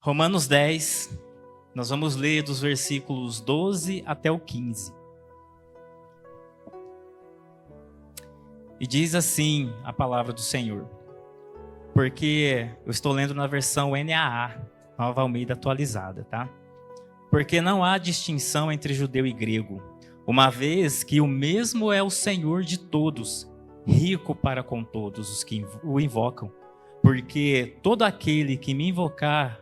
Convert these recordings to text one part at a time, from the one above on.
Romanos 10, nós vamos ler dos versículos 12 até o 15. E diz assim a palavra do Senhor, porque eu estou lendo na versão NAA, Nova Almeida Atualizada, tá? Porque não há distinção entre judeu e grego, uma vez que o mesmo é o Senhor de todos, rico para com todos os que o invocam. Porque todo aquele que me invocar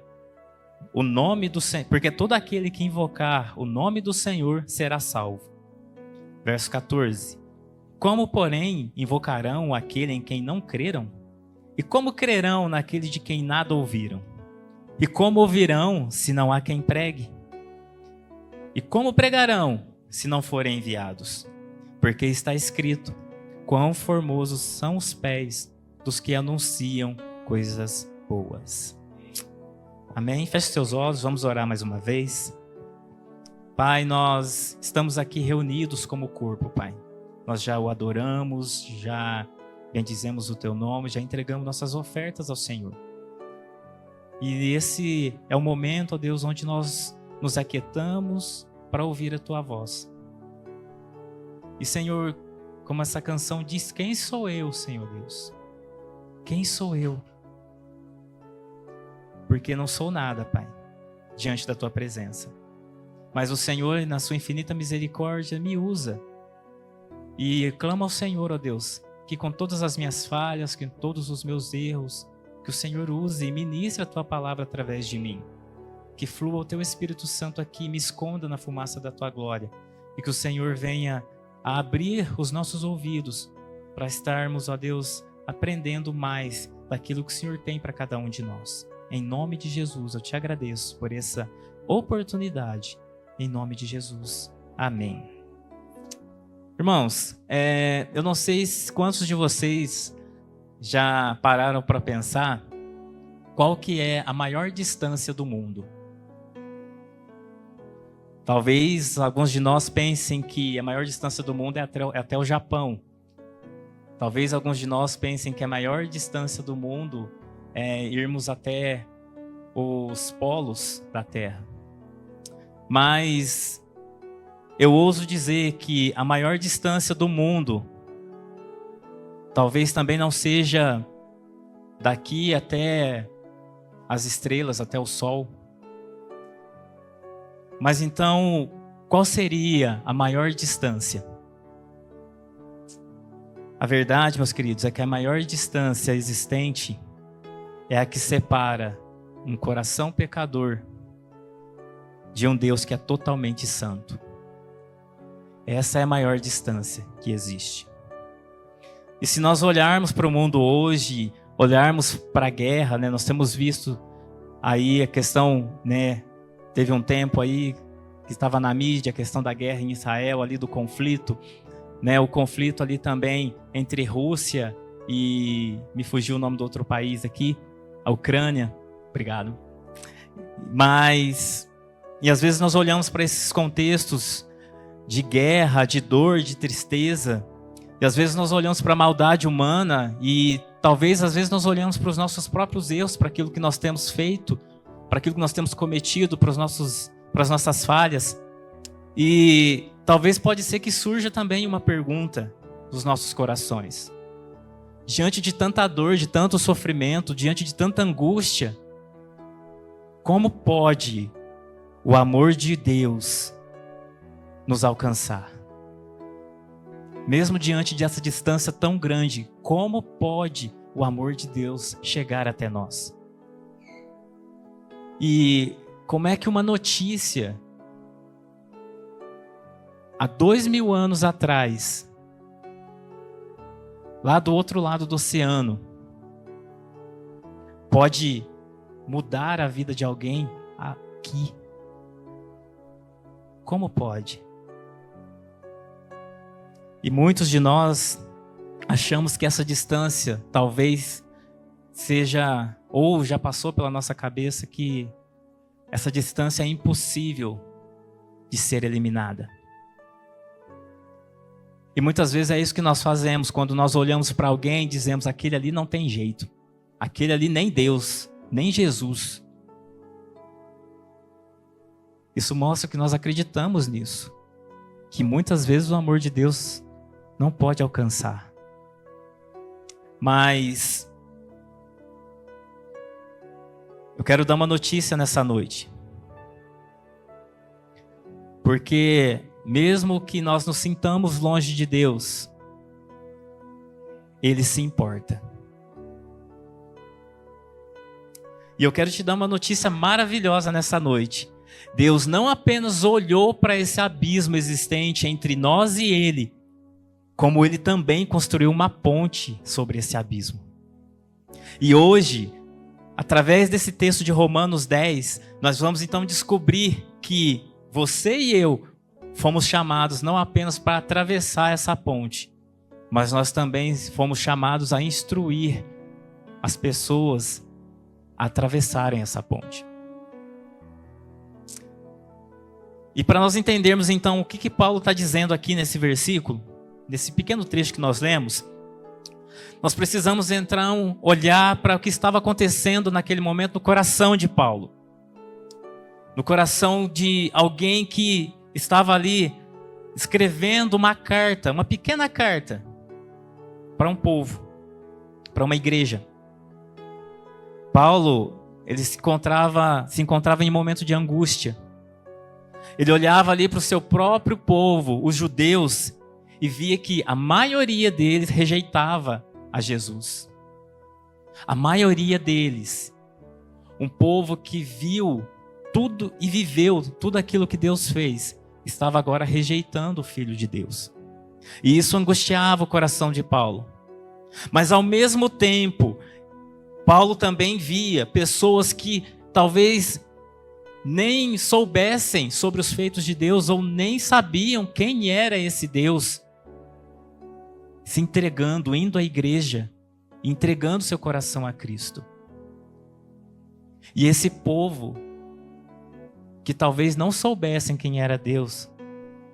o nome do Senhor, porque todo aquele que invocar o nome do Senhor será salvo. Verso 14. Como, porém, invocarão aquele em quem não creram? E como crerão naquele de quem nada ouviram? E como ouvirão se não há quem pregue? E como pregarão se não forem enviados? Porque está escrito: quão formosos são os pés dos que anunciam coisas boas. Amém? Feche seus olhos, vamos orar mais uma vez. Pai, nós estamos aqui reunidos como corpo, Pai. Nós já o adoramos, já bendizemos o Teu nome, já entregamos nossas ofertas ao Senhor. E esse é o momento, ó Deus, onde nós nos aquietamos para ouvir a Tua voz. E, Senhor, como essa canção diz, quem sou eu, Senhor Deus? Quem sou eu? Porque não sou nada, Pai, diante da Tua presença. Mas o Senhor, na Sua infinita misericórdia, me usa. E clamo ao Senhor, ó Deus, que com todas as minhas falhas, com todos os meus erros, que o Senhor use e ministre a Tua palavra através de mim. Que flua o Teu Espírito Santo aqui e me esconda na fumaça da Tua glória. E que o Senhor venha a abrir os nossos ouvidos para estarmos, ó Deus, aprendendo mais daquilo que o Senhor tem para cada um de nós. Em nome de Jesus, eu te agradeço por essa oportunidade. Em nome de Jesus. Amém. Irmãos, eu não sei quantos de vocês já pararam para pensar qual que é a maior distância do mundo. Talvez alguns de nós pensem que a maior distância do mundo é até o Japão. Talvez alguns de nós pensem que a maior distância do mundo é irmos até os polos da Terra. Mas eu ouso dizer que a maior distância do mundo talvez também não seja daqui até as estrelas, até o Sol. Mas então, qual seria a maior distância? A verdade, meus queridos, é que a maior distância existente é a que separa um coração pecador de um Deus que é totalmente santo. Essa é a maior distância que existe. E se nós olharmos para o mundo hoje, olharmos para a guerra, né, nós temos visto aí a questão, né, teve um tempo aí que estava na mídia a questão da guerra em Israel, ali do conflito, né, o conflito ali também entre Rússia e, me fugiu o nome do outro país aqui, a Ucrânia, obrigado. E às vezes nós olhamos para esses contextos de guerra, de dor, de tristeza, e às vezes nós olhamos para a maldade humana e talvez às vezes nós olhamos para os nossos próprios erros, para aquilo que nós temos feito, para aquilo que nós temos cometido, para as nossas falhas. E talvez pode ser que surja também uma pergunta dos nossos corações. Diante de tanta dor, de tanto sofrimento, diante de tanta angústia, como pode o amor de Deus nos alcançar? Mesmo diante dessa distância tão grande, como pode o amor de Deus chegar até nós? E como é que uma notícia, há 2000 anos atrás, lá do outro lado do oceano, pode mudar a vida de alguém aqui? Como pode? E muitos de nós achamos que essa distância talvez seja, ou já passou pela nossa cabeça, que essa distância é impossível de ser eliminada. E muitas vezes é isso que nós fazemos, quando nós olhamos para alguém e dizemos, aquele ali não tem jeito. Aquele ali nem Deus, nem Jesus. Isso mostra que nós acreditamos nisso, que muitas vezes o amor de Deus não pode alcançar. Mas eu quero dar uma notícia nessa noite. Porque mesmo que nós nos sintamos longe de Deus, Ele se importa. E eu quero te dar uma notícia maravilhosa nessa noite. Deus não apenas olhou para esse abismo existente entre nós e Ele, como Ele também construiu uma ponte sobre esse abismo. E hoje, através desse texto de Romanos 10, nós vamos então descobrir que você e eu fomos chamados não apenas para atravessar essa ponte, mas nós também fomos chamados a instruir as pessoas a atravessarem essa ponte. E para nós entendermos então o que Paulo está dizendo aqui nesse versículo, nesse pequeno trecho que nós lemos, nós precisamos olhar para o que estava acontecendo naquele momento no coração de Paulo. No coração de alguém que estava ali escrevendo uma carta, uma pequena carta, para um povo, para uma igreja. Paulo, ele se encontrava em um momento de angústia. Ele olhava ali para o seu próprio povo, os judeus, e via que a maioria deles rejeitava a Jesus. A maioria deles, um povo que viu tudo e viveu tudo aquilo que Deus fez, estava agora rejeitando o Filho de Deus. E isso angustiava o coração de Paulo. Mas ao mesmo tempo, Paulo também via pessoas que talvez nem soubessem sobre os feitos de Deus ou nem sabiam quem era esse Deus, se entregando, indo à igreja, entregando seu coração a Cristo. E esse povo, que talvez não soubessem quem era Deus,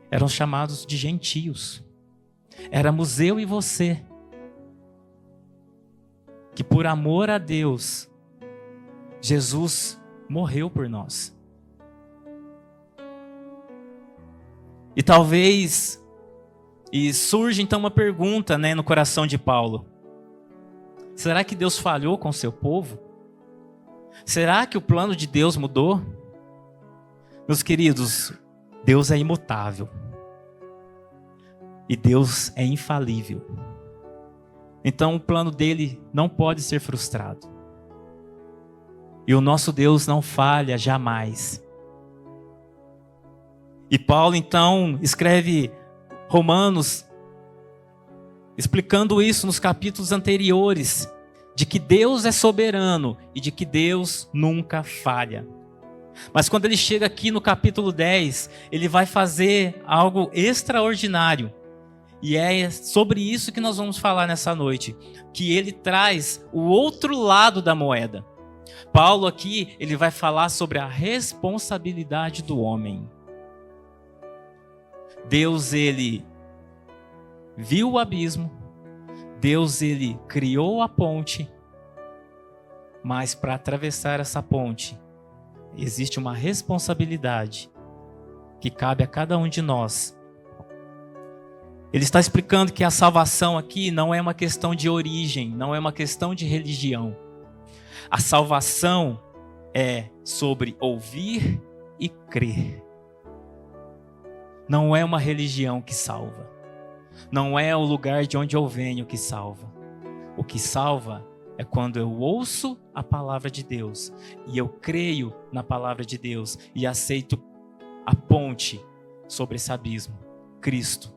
eram chamados de gentios. Éramos eu e você, que por amor a Deus, Jesus morreu por nós. E talvez, surge então uma pergunta, no coração de Paulo. Será que Deus falhou com o seu povo? Será que o plano de Deus mudou? Meus queridos, Deus é imutável. E Deus é infalível. Então o plano dele não pode ser frustrado. E o nosso Deus não falha jamais. E Paulo então escreve Romanos, explicando isso nos capítulos anteriores, de que Deus é soberano e de que Deus nunca falha. Mas quando ele chega aqui no capítulo 10, ele vai fazer algo extraordinário. E é sobre isso que nós vamos falar nessa noite, que ele traz o outro lado da moeda. Paulo aqui, ele vai falar sobre a responsabilidade do homem. Deus, ele viu o abismo, Deus, ele criou a ponte, mas para atravessar essa ponte, existe uma responsabilidade que cabe a cada um de nós. Ele está explicando que a salvação aqui não é uma questão de origem, não é uma questão de religião. A salvação é sobre ouvir e crer. Não é uma religião que salva. Não é o lugar de onde eu venho que salva. O que salva é quando eu ouço a palavra de Deus e eu creio na palavra de Deus e aceito a ponte sobre esse abismo. Cristo,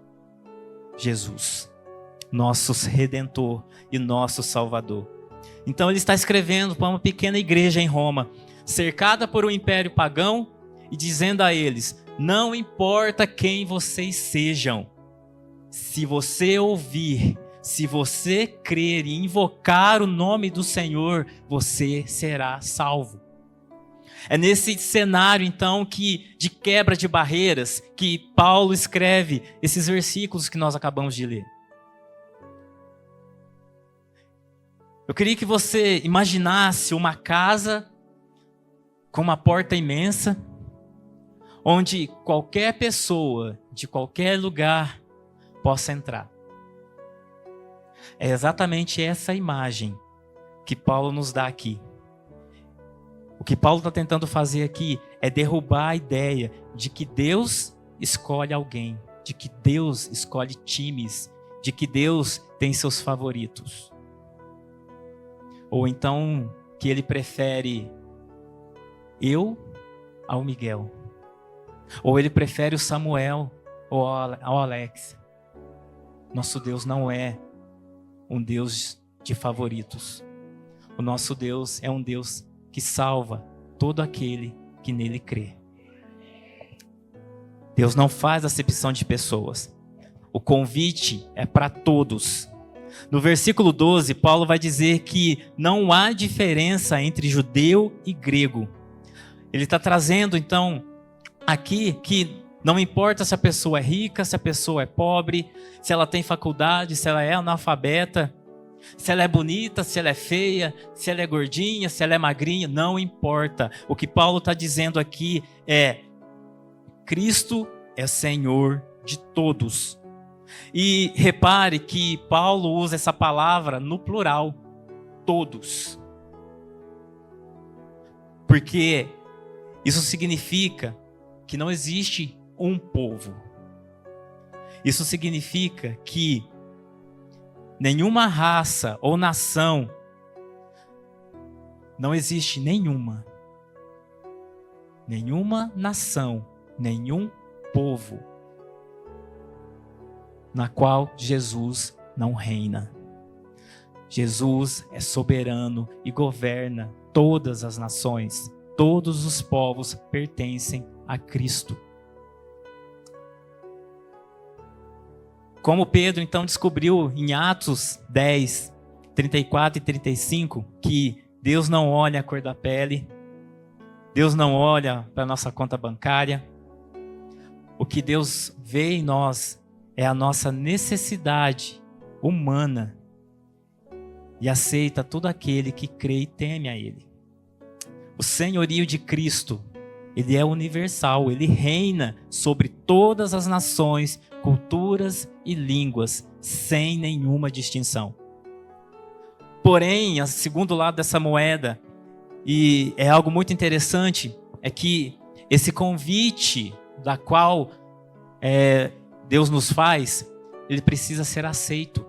Jesus, nosso Redentor e nosso Salvador. Então ele está escrevendo para uma pequena igreja em Roma, cercada por um império pagão, e dizendo a eles: não importa quem vocês sejam, se você ouvir, se você crer e invocar o nome do Senhor, você será salvo. É nesse cenário, então, de quebra de barreiras, que Paulo escreve esses versículos que nós acabamos de ler. Eu queria que você imaginasse uma casa com uma porta imensa, onde qualquer pessoa, de qualquer lugar, possa entrar. É exatamente essa imagem que Paulo nos dá aqui. O que Paulo está tentando fazer aqui é derrubar a ideia de que Deus escolhe alguém, de que Deus escolhe times, de que Deus tem seus favoritos. Ou então que ele prefere eu ao Miguel. Ou ele prefere o Samuel ou ao Alex. Nosso Deus não é um Deus de favoritos. O nosso Deus é um Deus que salva todo aquele que nele crê. Deus não faz acepção de pessoas. O convite é para todos. No versículo 12, Paulo vai dizer que não há diferença entre judeu e grego. Ele está trazendo, então, aqui que não importa se a pessoa é rica, se a pessoa é pobre, se ela tem faculdade, se ela é analfabeta, se ela é bonita, se ela é feia, se ela é gordinha, se ela é magrinha, não importa. O que Paulo está dizendo aqui é: Cristo é Senhor de todos. E repare que Paulo usa essa palavra no plural, todos. Porque isso significa que não existe um povo. Isso significa que nenhuma raça ou nação, não existe nenhuma nação, nenhum povo na qual Jesus não reina. Jesus é soberano e governa todas as nações. Todos os povos pertencem a Cristo. Como Pedro então descobriu em Atos 10, 34 e 35, que Deus não olha a cor da pele, Deus não olha para a nossa conta bancária. O que Deus vê em nós é a nossa necessidade humana e aceita todo aquele que crê e teme a Ele. O senhorio de Cristo, Ele é universal, Ele reina sobre todas as nações, culturas e línguas, sem nenhuma distinção. Porém, o segundo lado dessa moeda, e é algo muito interessante, é que esse convite da qual Deus nos faz, ele precisa ser aceito.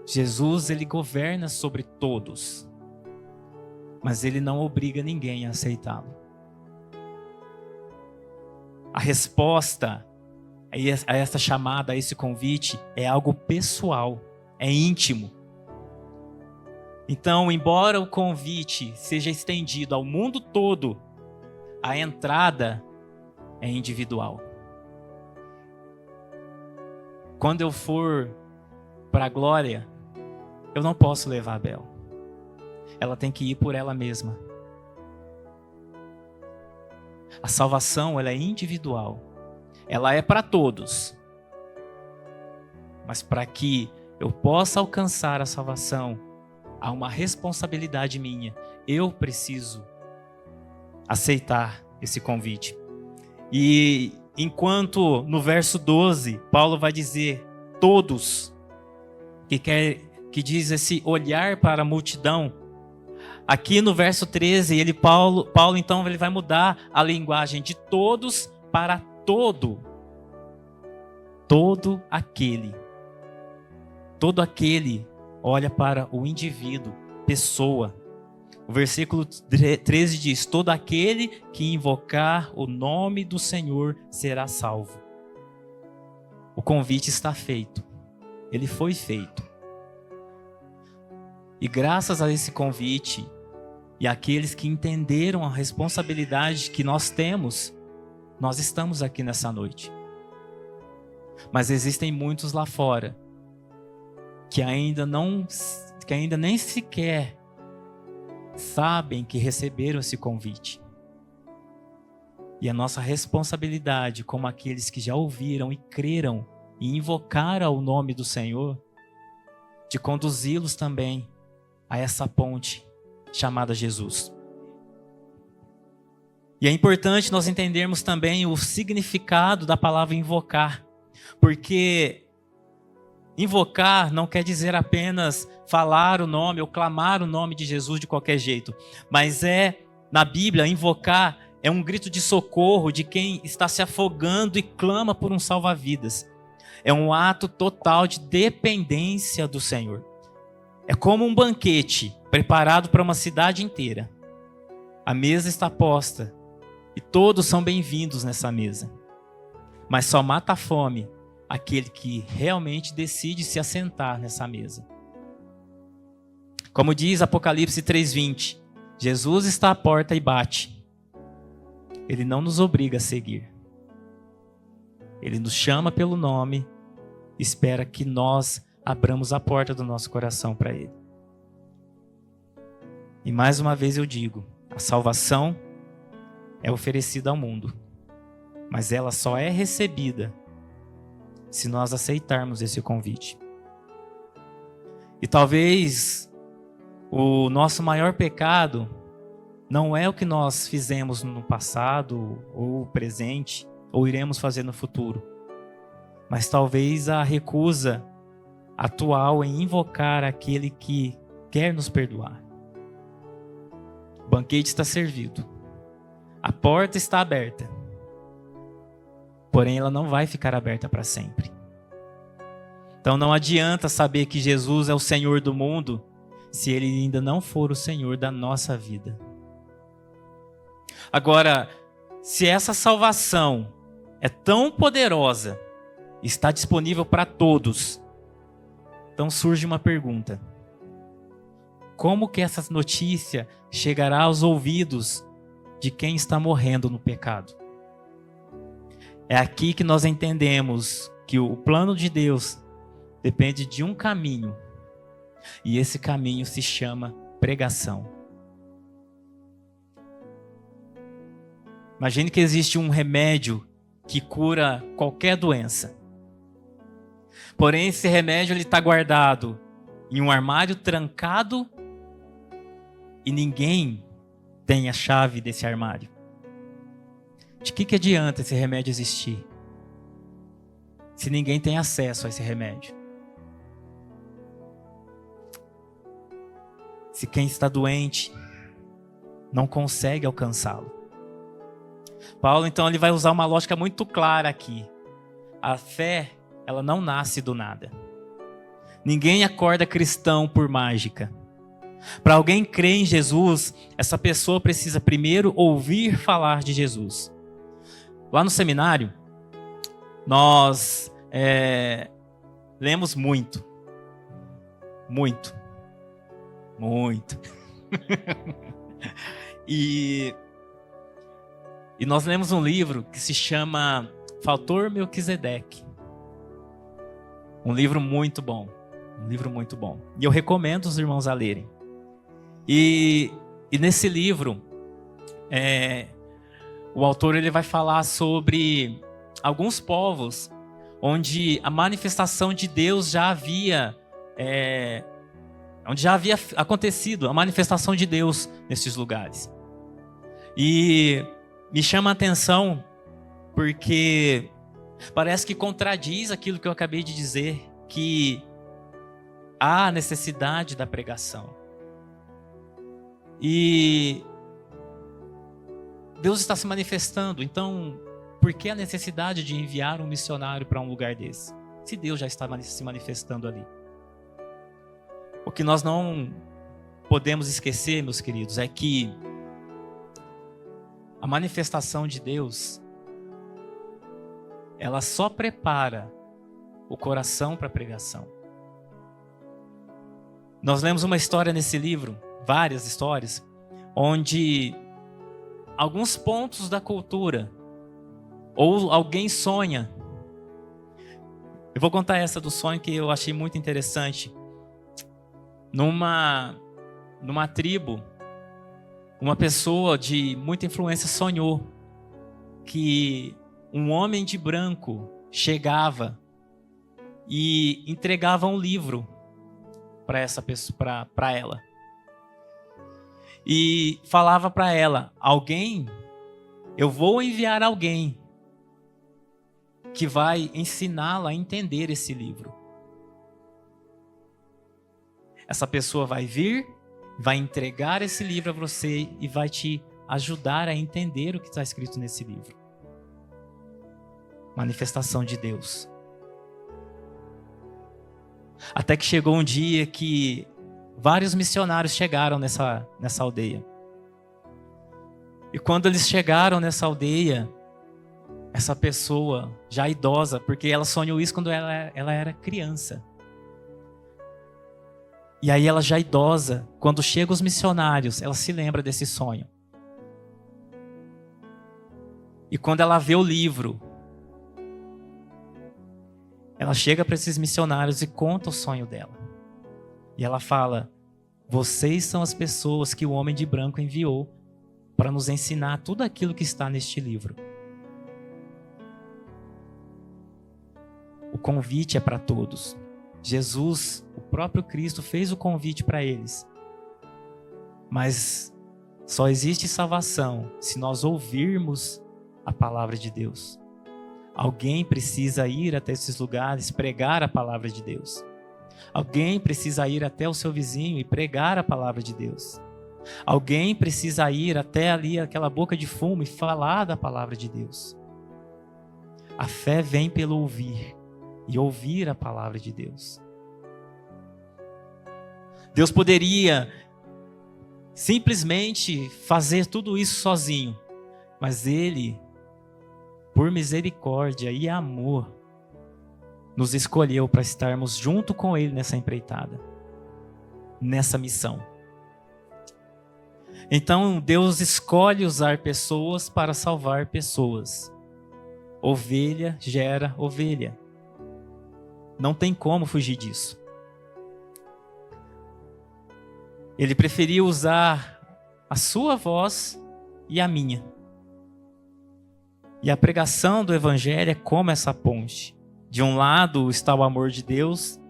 Jesus, ele governa sobre todos, mas ele não obriga ninguém a aceitá-lo. A resposta a essa chamada, a esse convite, é algo pessoal, é íntimo. Então, embora o convite seja estendido ao mundo todo, a entrada é individual. Quando eu for para a glória, eu não posso levar a Bel. Ela tem que ir por ela mesma. A salvação, ela é individual. Ela é para todos. Mas para que eu possa alcançar a salvação, há uma responsabilidade minha. Eu preciso aceitar esse convite. E enquanto no verso 12, Paulo vai dizer todos, que diz esse olhar para a multidão, aqui no verso 13, Paulo então ele vai mudar a linguagem de todos para todo. Todo aquele olha para o indivíduo, pessoa. O versículo 13 diz: todo aquele que invocar o nome do Senhor será salvo. O convite está feito. Ele foi feito. E graças a esse convite, e àqueles que entenderam a responsabilidade que nós temos, nós estamos aqui nessa noite. Mas existem muitos lá fora que ainda nem sequer sabem que receberam esse convite. E a nossa responsabilidade, como aqueles que já ouviram e creram e invocaram o nome do Senhor, de conduzi-los também a essa ponte chamada Jesus. E é importante nós entendermos também o significado da palavra invocar, porque invocar não quer dizer apenas falar o nome ou clamar o nome de Jesus de qualquer jeito, mas na Bíblia, invocar é um grito de socorro de quem está se afogando e clama por um salva-vidas. É um ato total de dependência do Senhor. É como um banquete preparado para uma cidade inteira. A mesa está posta e todos são bem-vindos nessa mesa. Mas só mata a fome aquele que realmente decide se assentar nessa mesa. Como diz Apocalipse 3:20, Jesus está à porta e bate. Ele não nos obriga a seguir. Ele nos chama pelo nome, espera que nós abramos a porta do nosso coração para Ele. E mais uma vez eu digo, a salvação é oferecida ao mundo, mas ela só é recebida se nós aceitarmos esse convite. E talvez o nosso maior pecado não é o que nós fizemos no passado, ou presente, ou iremos fazer no futuro, mas talvez a recusa atual em invocar aquele que quer nos perdoar. O banquete está servido, a porta está aberta, porém ela não vai ficar aberta para sempre. Então não adianta saber que Jesus é o Senhor do mundo se Ele ainda não for o Senhor da nossa vida. Agora, se essa salvação é tão poderosa, está disponível para todos, então surge uma pergunta: como que essa notícia chegará aos ouvidos de quem está morrendo no pecado? É aqui que nós entendemos que o plano de Deus depende de um caminho, e esse caminho se chama pregação. Imagine que existe um remédio que cura qualquer doença. Porém, esse remédio está guardado em um armário trancado e ninguém tem a chave desse armário. De que adianta esse remédio existir se ninguém tem acesso a esse remédio? Se quem está doente não consegue alcançá-lo. Paulo, então, ele vai usar uma lógica muito clara aqui. A fé, ela não nasce do nada. Ninguém acorda cristão por mágica. Para alguém crer em Jesus, essa pessoa precisa primeiro ouvir falar de Jesus. Lá no seminário, nós lemos muito. E nós lemos um livro que se chama Fator Melquisedeque. Um livro muito bom. E eu recomendo os irmãos a lerem. E nesse livro, o autor ele vai falar sobre alguns povos onde a manifestação de Deus já havia acontecido, a manifestação de Deus nesses lugares. E me chama a atenção porque parece que contradiz aquilo que eu acabei de dizer, que há necessidade da pregação. E Deus está se manifestando, então por que a necessidade de enviar um missionário para um lugar desse? Se Deus já está se manifestando ali. O que nós não podemos esquecer, meus queridos, é que a manifestação de Deus, ela só prepara o coração para a pregação. Nós lemos uma história nesse livro, várias histórias, onde alguns pontos da cultura, ou alguém sonha. Eu vou contar essa do sonho que eu achei muito interessante. Numa tribo, uma pessoa de muita influência sonhou que um homem de branco chegava e entregava um livro para essa pessoa, para ela. E falava para ela: alguém Eu vou enviar alguém que vai ensiná-la a entender esse livro. Essa pessoa vai vir, vai entregar esse livro a você e vai te ajudar a entender o que está escrito nesse livro. Manifestação de Deus. Até que chegou um dia que vários missionários chegaram nessa aldeia. E quando eles chegaram nessa aldeia, essa pessoa, já idosa, porque ela sonhou isso quando ela era criança. E aí ela já idosa, quando chegam os missionários, ela se lembra desse sonho. E quando ela vê o livro, ela chega para esses missionários e conta o sonho dela. E ela fala: vocês são as pessoas que o homem de branco enviou para nos ensinar tudo aquilo que está neste livro. O convite é para todos. Jesus, o próprio Cristo, fez o convite para eles. Mas só existe salvação se nós ouvirmos a palavra de Deus. Alguém precisa ir até esses lugares, pregar a palavra de Deus. Alguém precisa ir até o seu vizinho e pregar a palavra de Deus. Alguém precisa ir até ali, aquela boca de fumo, e falar da palavra de Deus. A fé vem pelo ouvir, e ouvir a palavra de Deus. Deus poderia simplesmente fazer tudo isso sozinho, mas Ele, por misericórdia e amor, nos escolheu para estarmos junto com Ele nessa empreitada, nessa missão. Então Deus escolhe usar pessoas para salvar pessoas. Ovelha gera ovelha. Não tem como fugir disso. Ele preferiu usar a sua voz e a minha. E a pregação do Evangelho é como essa ponte. De um lado está o amor de Deus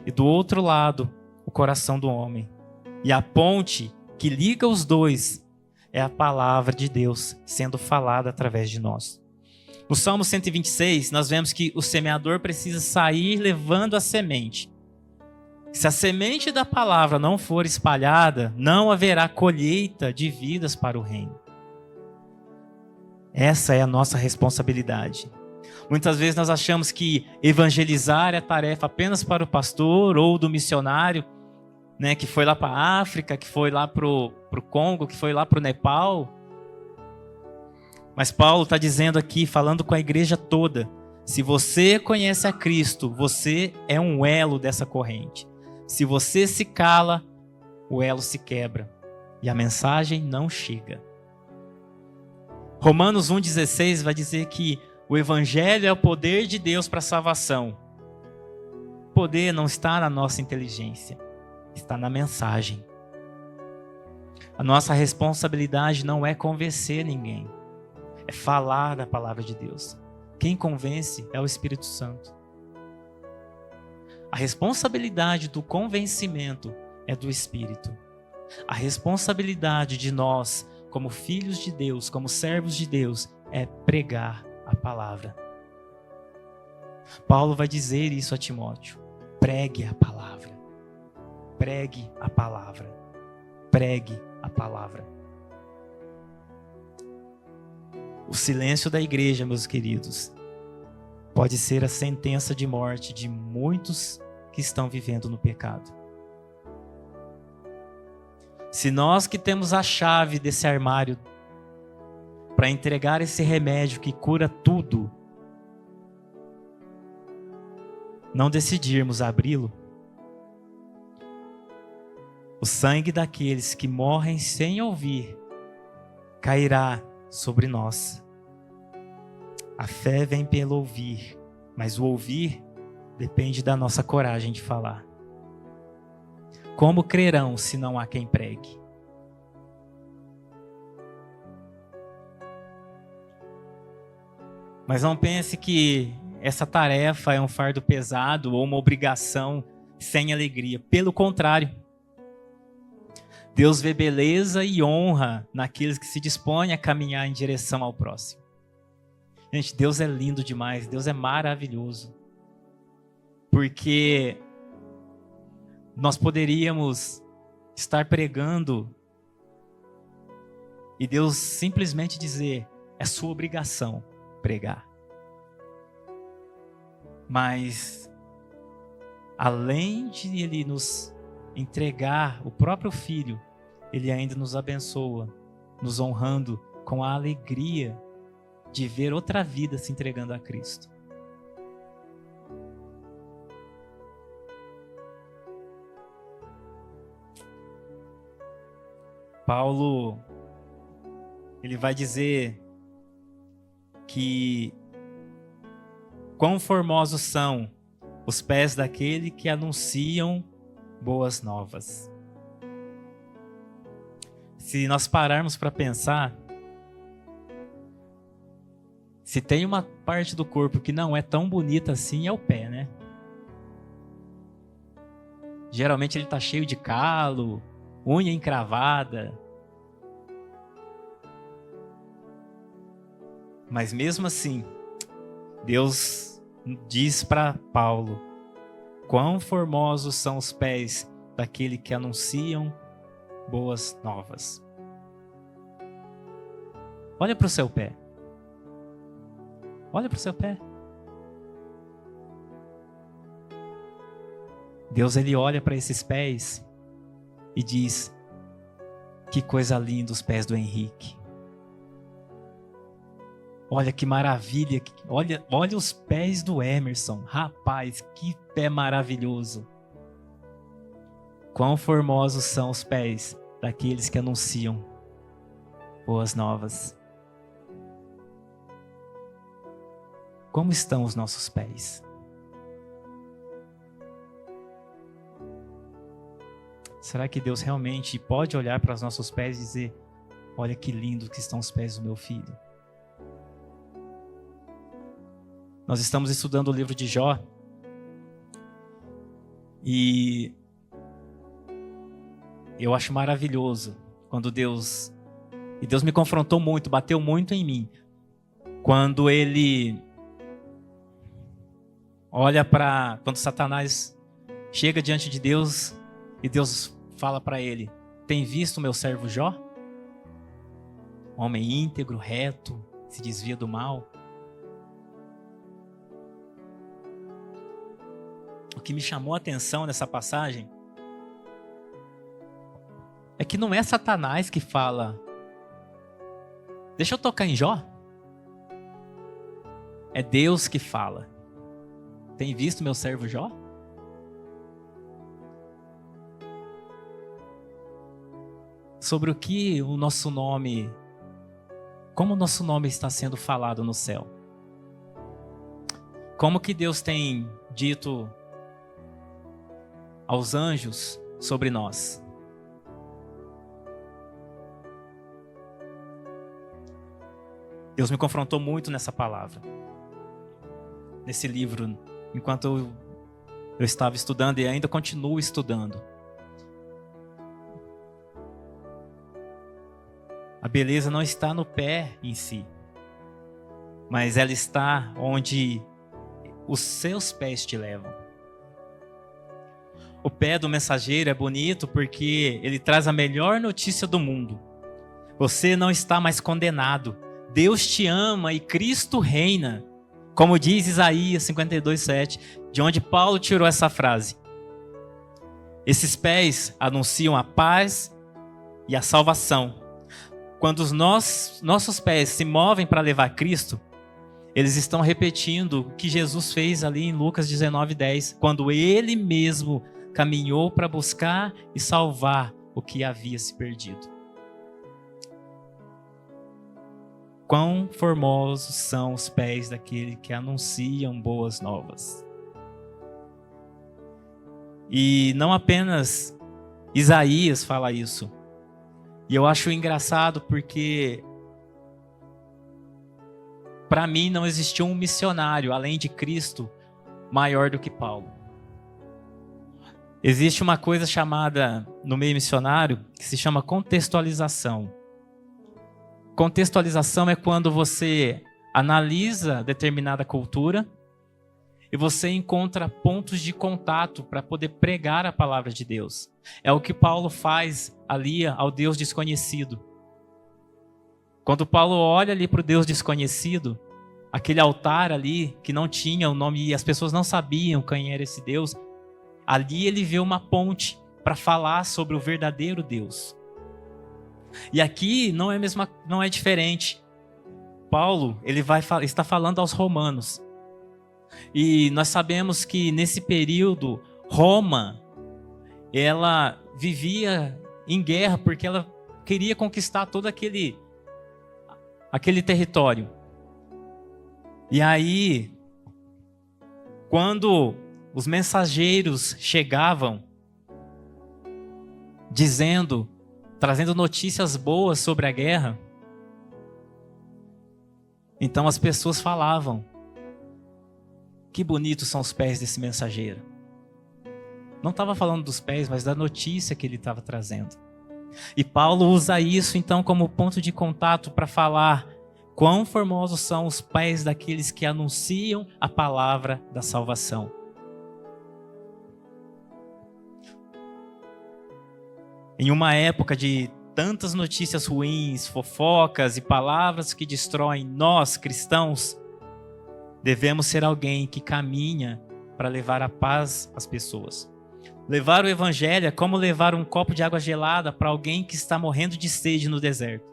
e do outro lado o coração do homem. E a ponte que liga os dois é a palavra de Deus sendo falada através de nós. No Salmo 126, nós vemos que o semeador precisa sair levando a semente. Se a semente da palavra não for espalhada, não haverá colheita de vidas para o reino. Essa é a nossa responsabilidade. Muitas vezes nós achamos que evangelizar é tarefa apenas para o pastor ou do missionário, né, que foi lá para a África, que foi lá para o Congo, que foi lá para o Nepal. Mas Paulo está dizendo aqui, falando com a igreja toda: se você conhece a Cristo, você é um elo dessa corrente. Se você se cala, o elo se quebra e a mensagem não chega. Romanos 1,16 vai dizer que o Evangelho é o poder de Deus para a salvação. O poder não está na nossa inteligência, está na mensagem. A nossa responsabilidade não é convencer ninguém, é falar da palavra de Deus. Quem convence é o Espírito Santo. A responsabilidade do convencimento é do Espírito. A responsabilidade de nós, como filhos de Deus, como servos de Deus, é pregar a palavra. Paulo vai dizer isso a Timóteo: pregue a palavra. Pregue a palavra. Pregue a palavra. O silêncio da igreja, meus queridos, pode ser a sentença de morte de muitos que estão vivendo no pecado. Se nós que temos a chave desse armário para entregar esse remédio que cura tudo, não decidirmos abri-lo, o sangue daqueles que morrem sem ouvir cairá sobre nós. A fé vem pelo ouvir, mas o ouvir depende da nossa coragem de falar. Como crerão se não há quem pregue? Mas não pense que essa tarefa é um fardo pesado ou uma obrigação sem alegria. Pelo contrário, Deus vê beleza e honra naqueles que se dispõem a caminhar em direção ao próximo. Gente, Deus é lindo demais, Deus é maravilhoso. Porque nós poderíamos estar pregando e Deus simplesmente dizer, é sua obrigação pregar. Mas, além de Ele nos entregar o próprio Filho, Ele ainda nos abençoa, nos honrando com a alegria de ver outra vida se entregando a Cristo. Paulo, ele vai dizer que quão formosos são os pés daquele que anunciam boas novas. Se nós pararmos para pensar, se tem uma parte do corpo que não é tão bonita assim, é o pé, né? Geralmente ele está cheio de calo, unha encravada. Mas mesmo assim, Deus diz para Paulo, quão formosos são os pés daquele que anunciam boas novas. Olha para o seu pé. Olha para o seu pé. Deus, ele olha para esses pés e diz, que coisa linda os pés do Henrique. Olha que maravilha, olha os pés do Emerson. Rapaz, que pé maravilhoso. Quão formosos são os pés daqueles que anunciam boas novas. Como estão os nossos pés? Será que Deus realmente pode olhar para os nossos pés e dizer, olha que lindo que estão os pés do meu filho? Nós estamos estudando o livro de Jó. E eu acho maravilhoso quando Deus me confrontou muito, bateu muito em mim. Quando ele olha para, quando Satanás chega diante de Deus e Deus fala para ele, tem visto o meu servo Jó? Homem íntegro, reto, se desvia do mal. O que me chamou a atenção nessa passagem é que não é Satanás que fala, deixa eu tocar em Jó. É Deus que fala, tem visto meu servo Jó? Sobre o que o nosso nome, como o nosso nome está sendo falado no céu. Como que Deus tem dito aos anjos sobre nós. Deus me confrontou muito nessa palavra, nesse livro, enquanto eu estava estudando e ainda continuo estudando. A beleza não está no pé em si, mas ela está onde os seus pés te levam. O pé do mensageiro é bonito porque ele traz a melhor notícia do mundo. Você não está mais condenado. Deus te ama e Cristo reina. Como diz Isaías 52:7, de onde Paulo tirou essa frase. Esses pés anunciam a paz e a salvação. Quando os nossos pés se movem para levar Cristo, eles estão repetindo o que Jesus fez ali em Lucas 19:10, quando ele mesmo caminhou para buscar e salvar o que havia se perdido. Quão formosos são os pés daquele que anunciam boas novas. E não apenas Isaías fala isso. E eu acho engraçado porque para mim não existiu um missionário além de Cristo maior do que Paulo. Existe uma coisa chamada, no meio missionário, que se chama contextualização. Contextualização é quando você analisa determinada cultura e você encontra pontos de contato para poder pregar a palavra de Deus. É o que Paulo faz ali ao Deus desconhecido. Quando Paulo olha ali para o Deus desconhecido, aquele altar ali que não tinha o nome e as pessoas não sabiam quem era esse Deus, ali ele vê uma ponte para falar sobre o verdadeiro Deus. E aqui não é diferente. Paulo, está falando aos romanos. E nós sabemos que nesse período, Roma, ela vivia em guerra porque ela queria conquistar todo aquele território. E aí, quando os mensageiros chegavam, trazendo notícias boas sobre a guerra, então as pessoas falavam: que bonitos são os pés desse mensageiro. Não estava falando dos pés, mas da notícia que ele estava trazendo. E Paulo usa isso então como ponto de contato para falar quão formosos são os pés daqueles que anunciam a palavra da salvação. Em uma época de tantas notícias ruins, fofocas e palavras que destroem, nós, cristãos, devemos ser alguém que caminha para levar a paz às pessoas. Levar o evangelho é como levar um copo de água gelada para alguém que está morrendo de sede no deserto.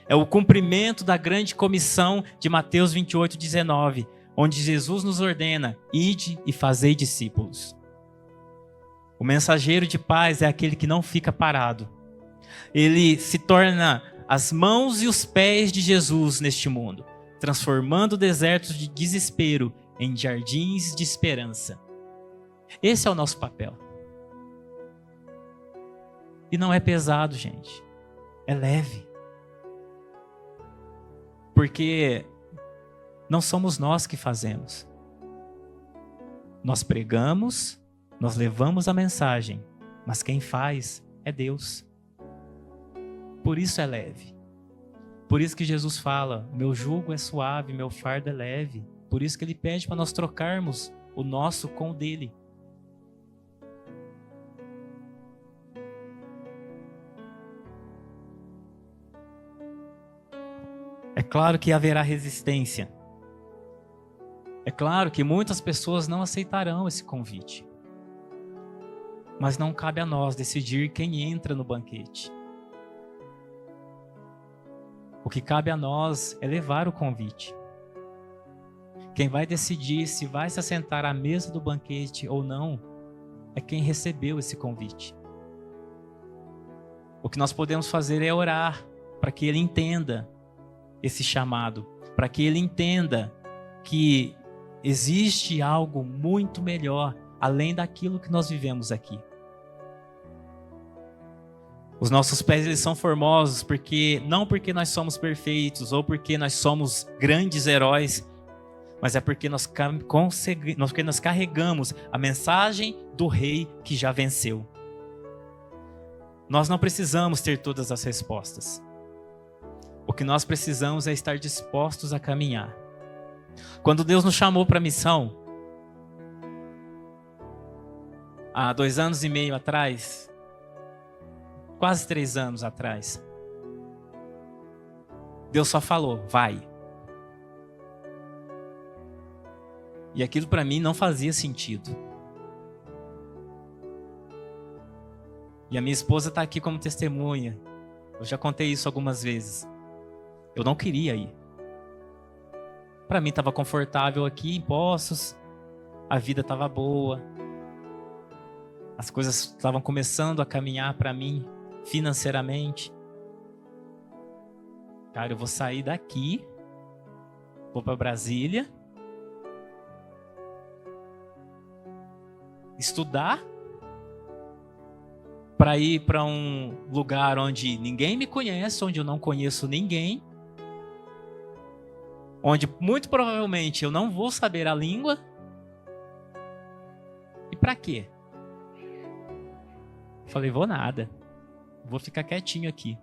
É o cumprimento da grande comissão de Mateus 28:19, onde Jesus nos ordena: ide e fazei discípulos. O mensageiro de paz é aquele que não fica parado. Ele se torna as mãos e os pés de Jesus neste mundo, transformando desertos de desespero em jardins de esperança. Esse é o nosso papel. E não é pesado, gente. É leve. Porque não somos nós que fazemos. Nós pregamos, nós levamos a mensagem, mas quem faz é Deus. Por isso é leve. Por isso que Jesus fala: meu jugo é suave, meu fardo é leve. Por isso que ele pede para nós trocarmos o nosso com o dele. É claro que haverá resistência. É claro que muitas pessoas não aceitarão esse convite. Mas não cabe a nós decidir quem entra no banquete. O que cabe a nós é levar o convite. Quem vai decidir se vai se assentar à mesa do banquete ou não é quem recebeu esse convite. O que nós podemos fazer é orar para que ele entenda esse chamado, para que ele entenda que existe algo muito melhor além daquilo que nós vivemos aqui. Os nossos pés, eles são formosos não porque nós somos perfeitos ou porque nós somos grandes heróis, mas é porque nós carregamos a mensagem do rei que já venceu. Nós não precisamos ter todas as respostas. O que nós precisamos é estar dispostos a caminhar. Quando Deus nos chamou para a missão, há 2 anos e meio atrás, quase 3 anos atrás, Deus só falou: vai. E aquilo para mim não fazia sentido. E a minha esposa está aqui como testemunha. Eu já contei isso algumas vezes. Eu não queria ir. Para mim estava confortável aqui em Poços, a vida estava boa, as coisas estavam começando a caminhar para mim financeiramente. Cara, eu vou sair daqui, vou para Brasília, estudar, para ir para um lugar onde ninguém me conhece, onde eu não conheço ninguém, onde muito provavelmente eu não vou saber a língua. E para quê? Eu falei, vou nada. Vou ficar quietinho aqui.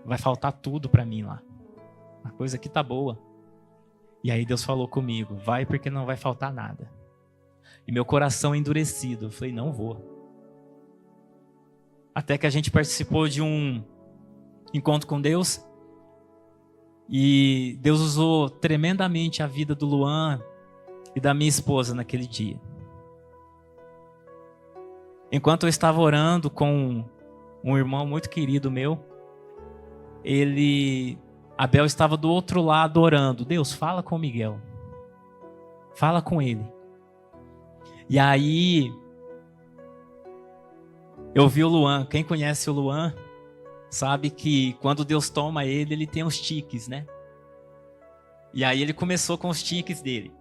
Vai faltar tudo para mim lá. A coisa aqui tá boa. E aí Deus falou comigo, vai porque não vai faltar nada. E meu coração endurecido, eu falei, não vou. Até que a gente participou de um encontro com Deus. E Deus usou tremendamente a vida do Luan e da minha esposa naquele dia. Enquanto eu estava orando com um irmão muito querido meu, Abel estava do outro lado orando. Deus, fala com o Miguel. Fala com ele. E aí, eu vi o Luan. Quem conhece o Luan sabe que quando Deus toma ele, ele tem os tiques, né? E aí ele começou com os tiques dele.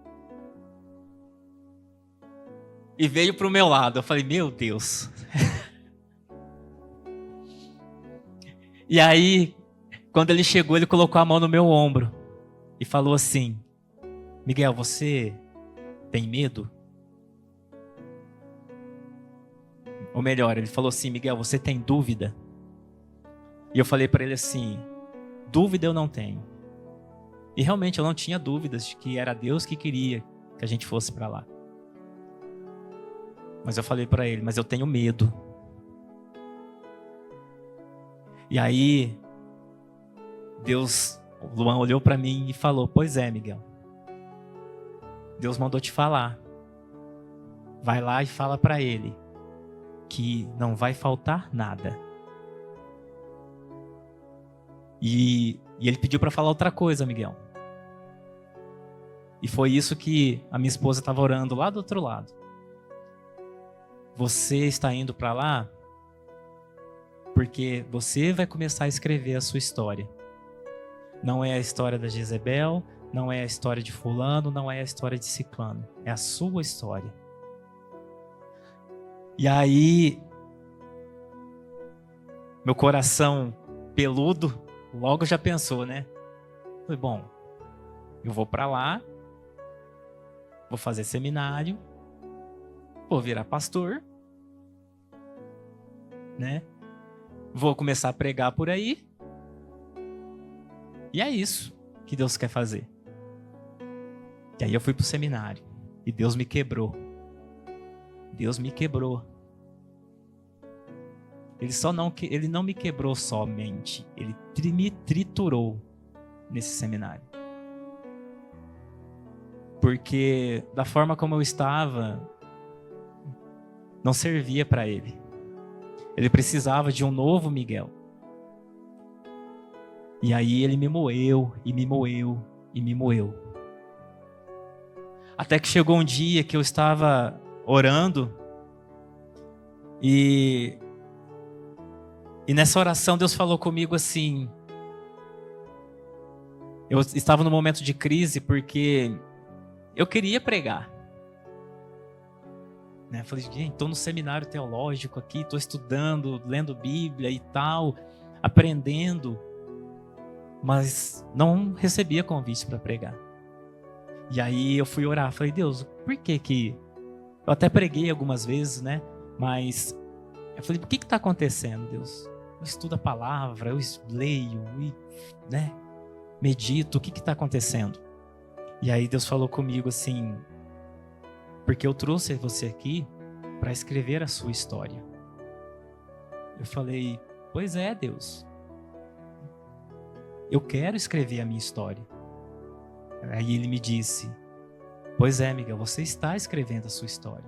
E veio pro meu lado. Eu falei, meu Deus. E aí, quando ele chegou, ele colocou a mão no meu ombro e falou assim, Miguel, você tem medo? Ou melhor, ele falou assim, Miguel, você tem dúvida? E eu falei para ele assim, dúvida eu não tenho. E realmente eu não tinha dúvidas de que era Deus que queria que a gente fosse para lá. Mas eu falei para ele, mas eu tenho medo. E aí, o Luan olhou para mim e falou, pois é, Miguel. Deus mandou te falar. Vai lá e fala para ele que não vai faltar nada. E ele pediu para falar outra coisa, Miguel. E foi isso que a minha esposa estava orando lá do outro lado. Você está indo para lá porque você vai começar a escrever a sua história. Não é a história da Jezebel, não é a história de fulano, não é a história de ciclano. É a sua história. E aí, meu coração peludo logo já pensou, né? Falei, bom, eu vou para lá, vou fazer seminário, vou virar pastor, né? Vou começar a pregar por aí. E é isso que Deus quer fazer. E aí eu fui pro seminário e Deus me quebrou. Deus me quebrou. Ele não me quebrou somente, ele me triturou nesse seminário. Porque da forma como eu estava, não servia para ele. Ele precisava de um novo Miguel. E aí ele me moeu, e me moeu, e me moeu. Até que chegou um dia que eu estava orando, e nessa oração Deus falou comigo assim, eu estava num momento de crise porque eu queria pregar. Né? Falei, gente, estou no seminário teológico aqui, estou estudando, lendo Bíblia e tal, aprendendo, mas não recebia convite para pregar. E aí eu fui orar, falei, Deus, por que eu até preguei algumas vezes, né? Mas eu falei, o que está acontecendo, Deus? Eu estudo a palavra, eu leio, né? Medito, o que está acontecendo? E aí Deus falou comigo assim, porque eu trouxe você aqui para escrever a sua história. Eu falei, pois é, Deus. Eu quero escrever a minha história. Aí ele me disse, pois é, Miguel, você está escrevendo a sua história.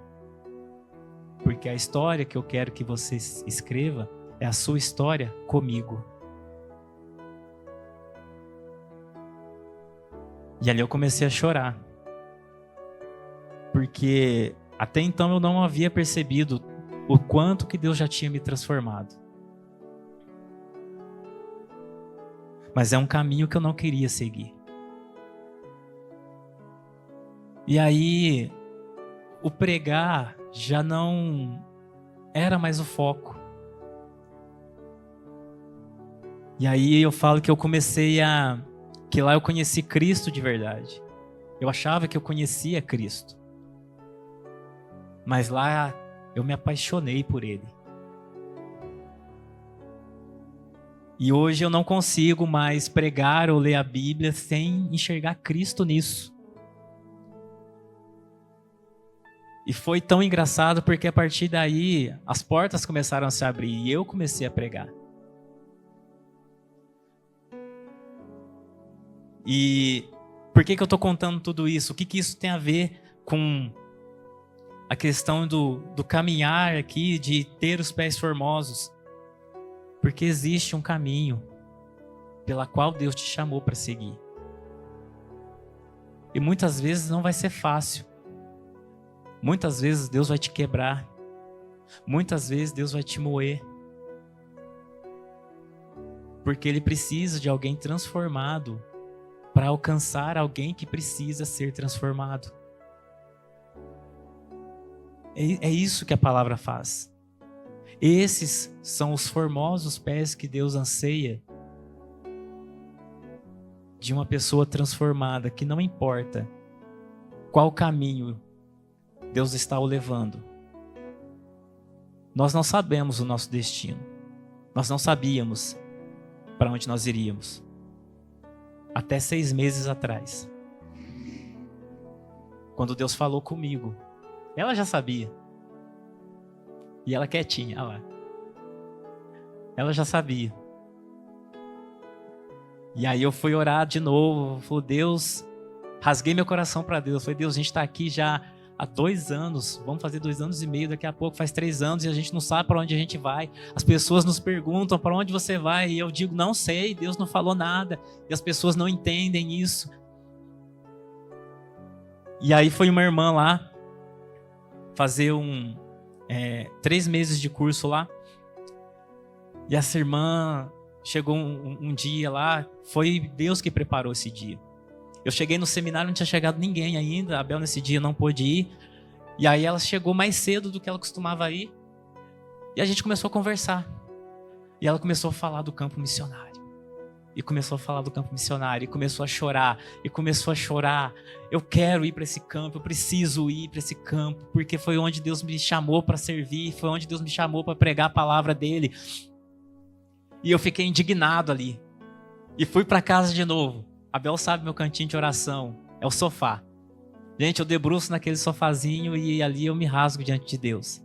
Porque a história que eu quero que você escreva é a sua história comigo. E ali eu comecei a chorar. Porque até então eu não havia percebido o quanto que Deus já tinha me transformado. Mas é um caminho que eu não queria seguir. E aí, o pregar já não era mais o foco. E aí eu falo que eu comecei que lá eu conheci Cristo de verdade. Eu achava que eu conhecia Cristo. Mas lá Eu me apaixonei por ele. E hoje eu não consigo mais pregar ou ler a Bíblia sem enxergar Cristo nisso. E foi tão engraçado porque a partir daí as portas começaram a se abrir e eu comecei a pregar. E por que eu estou contando tudo isso? O que isso tem a ver com a questão do caminhar aqui, de ter os pés formosos? Porque existe um caminho pela qual Deus te chamou para seguir. E muitas vezes não vai ser fácil. Muitas vezes Deus vai te quebrar. Muitas vezes Deus vai te moer. Porque Ele precisa de alguém transformado para alcançar alguém que precisa ser transformado. É isso que a palavra faz. Esses são os formosos pés que Deus anseia de uma pessoa transformada, que não importa qual caminho Deus está o levando. Nós não sabemos o nosso destino. Nós não sabíamos para onde nós iríamos. Até 6 meses atrás. Quando Deus falou comigo. Ela já sabia. E ela quietinha, olha lá. Ela já sabia. E aí eu fui orar de novo. Falei, Deus, rasguei meu coração para Deus. Falei, Deus, a gente está aqui já há 2 anos. Vamos fazer 2 anos e meio. Daqui a pouco faz 3 anos e a gente não sabe para onde a gente vai. As pessoas nos perguntam para onde você vai. E eu digo, não sei. Deus não falou nada. E as pessoas não entendem isso. E aí foi uma irmã lá fazer 3 meses de curso lá. E essa irmã chegou um dia lá, foi Deus que preparou esse dia. Eu cheguei no seminário, não tinha chegado ninguém ainda, a Bel nesse dia não pôde ir. E aí ela chegou mais cedo do que ela costumava ir. E a gente começou a conversar. E ela começou a falar do campo missionário. E começou a falar do campo missionário. E começou a chorar. E começou a chorar. Eu quero ir para esse campo. Eu preciso ir para esse campo. Porque foi onde Deus me chamou para servir. Foi onde Deus me chamou para pregar a palavra dele. E eu fiquei indignado ali. E fui para casa de novo. A Bel sabe meu cantinho de oração. É o sofá. Gente, eu debruço naquele sofazinho e ali eu me rasgo diante de Deus.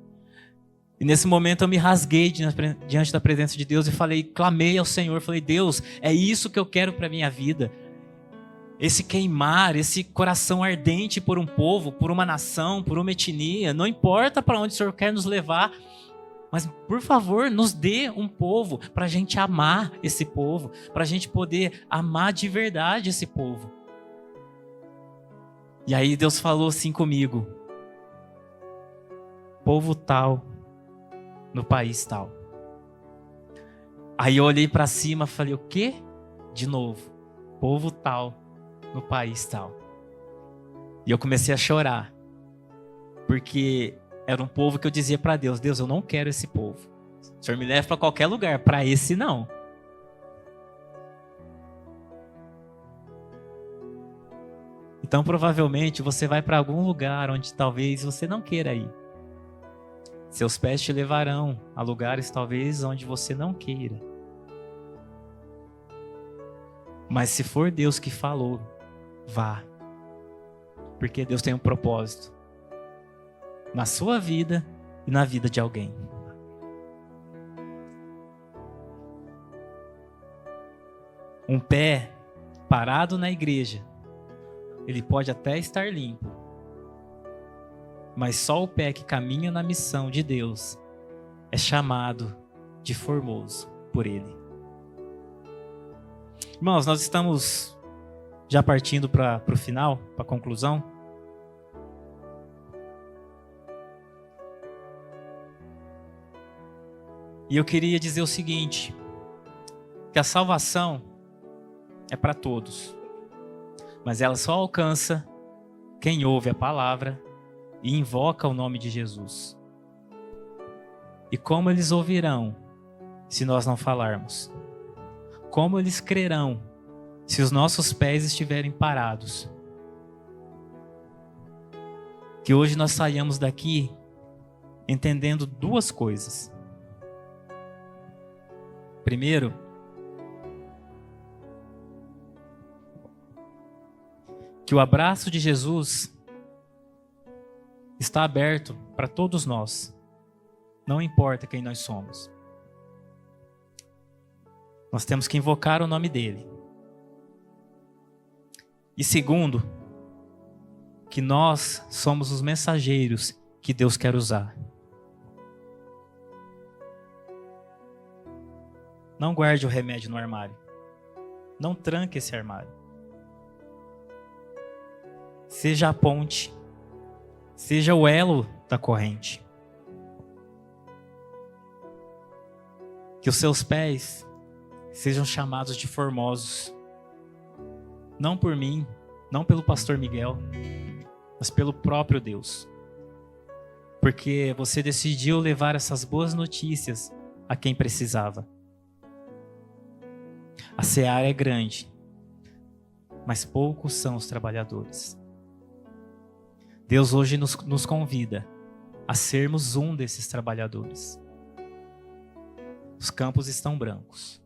E nesse momento eu me rasguei diante da presença de Deus e falei, clamei ao Senhor, falei, Deus, é isso que eu quero para a minha vida. Esse queimar, esse coração ardente por um povo, por uma nação, por uma etnia, não importa para onde o Senhor quer nos levar, mas por favor, nos dê um povo para a gente amar esse povo, para a gente poder amar de verdade esse povo. E aí Deus falou assim comigo, povo tal, no país tal. Aí eu olhei para cima e falei, o quê? De novo, povo tal, no país tal. E eu comecei a chorar, porque era um povo que eu dizia para Deus, Deus, eu não quero esse povo. O Senhor me leva para qualquer lugar, para esse não. Então provavelmente você vai para algum lugar onde talvez você não queira ir. Seus pés te levarão a lugares talvez onde você não queira. Mas se for Deus que falou, vá. Porque Deus tem um propósito. Na sua vida e na vida de alguém. Um pé parado na igreja, ele pode até estar limpo. Mas só o pé que caminha na missão de Deus é chamado de formoso por Ele. Irmãos, nós estamos já partindo para o final, para a conclusão. E eu queria dizer o seguinte, que a salvação é para todos, mas ela só alcança quem ouve a palavra e invoca o nome de Jesus. E como eles ouvirão se nós não falarmos? Como eles crerão se os nossos pés estiverem parados? Que hoje nós saiamos daqui entendendo duas coisas. Primeiro, que o abraço de Jesus está aberto para todos nós, não importa quem nós somos. Nós temos que invocar o nome dele. E segundo, que nós somos os mensageiros que Deus quer usar. Não guarde o remédio no armário. Não tranque esse armário. Seja a ponte. Seja o elo da corrente. Que os seus pés sejam chamados de formosos. Não por mim, não pelo pastor Miguel, mas pelo próprio Deus. Porque você decidiu levar essas boas notícias a quem precisava. A seara é grande, mas poucos são os trabalhadores. Deus hoje nos convida a sermos um desses trabalhadores. Os campos estão brancos.